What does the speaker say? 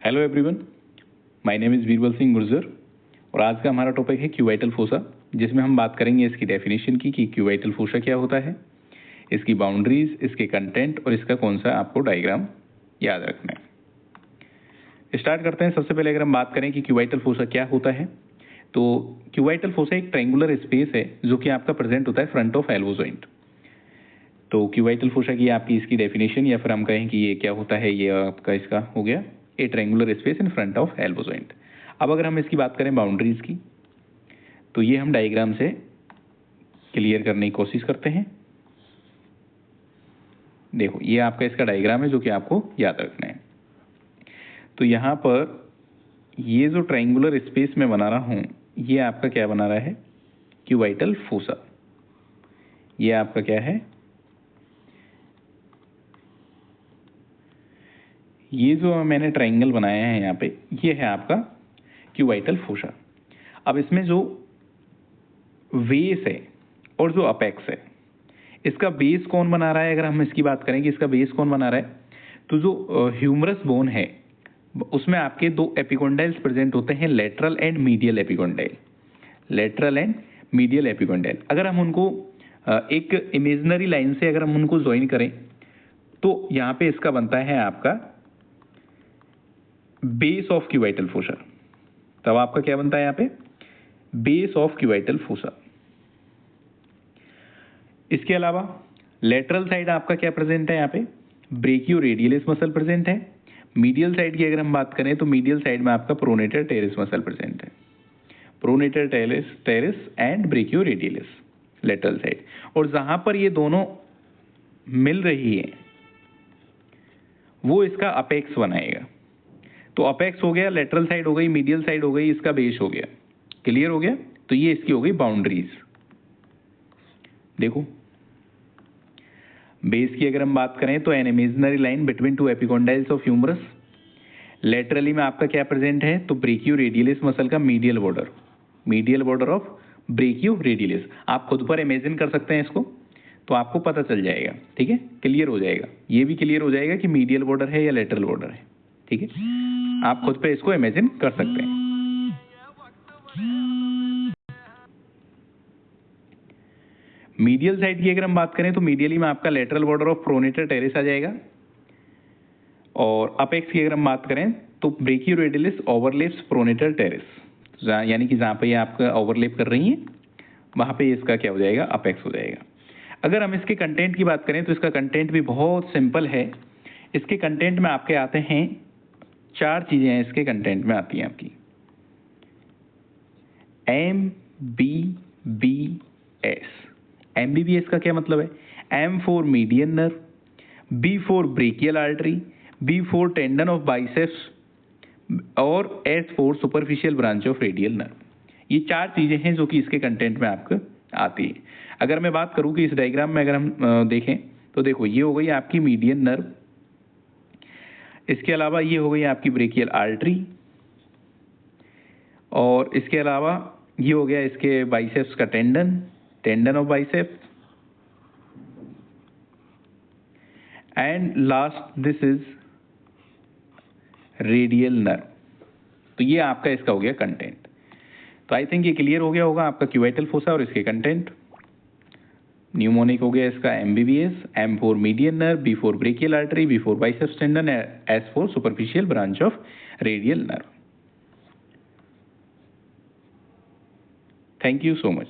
Hello everyone, my name is Birbal Singh Gurjar और आज का हमारा टॉपिक है क्यूबाइटल फोसा, जिसमें हम बात करेंगे इसकी डेफिनेशन की कि क्यूबाइटल फोसा क्या होता है, इसकी बाउंड्रीज, इसके कंटेंट और इसका कौन सा आपको डायग्राम याद रखना है। स्टार्ट करते हैं। सबसे पहले अगर हम बात करें कि क्यूबाइटल फोसा क्या होता है, तो क्यूबाइटल फोसा एक ट्रायंगुलर स्पेस है जो कि आपका प्रेजेंट होता है फ्रंट ऑफ एल्बो जॉइंट। तो क्यूबाइटल फोसा की आपकी इसकी डेफिनेशन या फिर हम कहें कि ये क्या होता है, ये आपका इसका हो गया a triangular space in front of elbow joint. अब अगर हम इसकी बात करें बाउंड्रीज की, तो ये हम डायग्राम से क्लियर करने की कोशिश करते हैं। देखो, ये आपका इसका डायग्राम है जो कि आपको याद रखना है। तो यहाँ पर ये जो ट्रायंगुलर स्पेस में बना रहा हूँ, ये आपका क्या बना रहा है, क्यूबाइटल फोसा। ये आपका क्या है, ये जो मैंने ट्रायंगल बनाया है यहाँ पे, ये है आपका क्यूबाइटल फोसा। अब इसमें जो बेस है और जो अपेक्स है, इसका बेस कौन बना रहा है, अगर हम इसकी बात करें कि इसका बेस कौन बना रहा है, तो जो ह्यूमरस बोन है उसमें आपके दो एपिकोंडाइल्स प्रेजेंट होते हैं, lateral and medial epicondyle. Lateral and medial epicondyle अगर हम उनको एक इमेजिनरी लाइन से अगर हम उनको ज्वाइन करें, तो यहाँ पे इसका बनता है आपका बेस ऑफ क्यूबाइटल फोसा। तब आपका क्या बनता है यहाँ पे, बेस ऑफ क्यूबाइटल फोसा। इसके अलावा लेटरल साइड आपका क्या प्रेजेंट है, यहाँ पे ब्रेकियो रेडियलिस मसल प्रेजेंट है। मीडियल साइड की अगर हम बात करें तो मीडियल साइड में आपका प्रोनेटर टेरिस मसल प्रेजेंट है। Pronator teres and brachioradialis lateral side. और जहां पर ये दोनों मिल रही है वो इसका अपेक्स बनाएगा। तो अपेक्स हो गया, लेटरल साइड हो गई, मीडियल साइड हो गई, इसका बेस हो गया। क्लियर हो गया। तो ये इसकी हो गई बाउंड्रीज। देखो, बेस की अगर हम बात करें तो an imaginary line between two epicondyles of humerus. Laterally में आपका क्या प्रेजेंट है, तो ब्रेकियो रेडियलिस मसल का medial border of brachioradialis. आप खुद पर इमेजिन कर सकते हैं इसको, तो आपको पता चल जाएगा। ठीक है, क्लियर हो जाएगा। ये भी क्लियर हो जाएगा कि मीडियल बॉर्डर है या लेटरल बॉर्डर है। ठीक है, आप खुद पे इसको इमेजिन कर सकते हैं। मीडियल साइड की अगर हम बात करें तो मीडियली में आपका lateral border of pronator teres आ जाएगा। और अपेक्स की अगर हम बात करें तो brachioradialis overlaps pronator teres, यानी कि जहां पे ये आपका ओवरलेप कर रही है वहां पे इसका क्या हो जाएगा, अपेक्स हो जाएगा। अगर हम इसके कंटेंट की बात करें तो इसका कंटेंट भी बहुत सिंपल है। इसके कंटेंट में आपके आते हैं चार चीजें हैं, इसके कंटेंट में आती हैं आपकी MBBS। MBBS का क्या मतलब है, M for median nerve, B for brachial artery, B for tendon of biceps और S for superficial branch of radial nerve. ये चार चीजें हैं जो कि इसके कंटेंट में आपको आती है। अगर मैं बात करूं कि इस डायग्राम में अगर हम देखें तो देखो, ये हो गई आपकी मीडियन नर्व, इसके अलावा ये हो गई आपकी ब्रेकियल आर्टरी, और इसके अलावा ये हो गया इसके बाइसेप्स का tendon of biceps, and last this is radial nerve. तो ये आपका इसका हो गया कंटेंट। तो आई थिंक ये क्लियर हो गया होगा आपका क्यूबाइटल फोसा और इसके कंटेंट। न्यूमोनिक हो गया इसका MBBS, M for median nerve, B for brachial artery, B for biceps tendon, S for superficial branch of radial nerve. Thank you so much.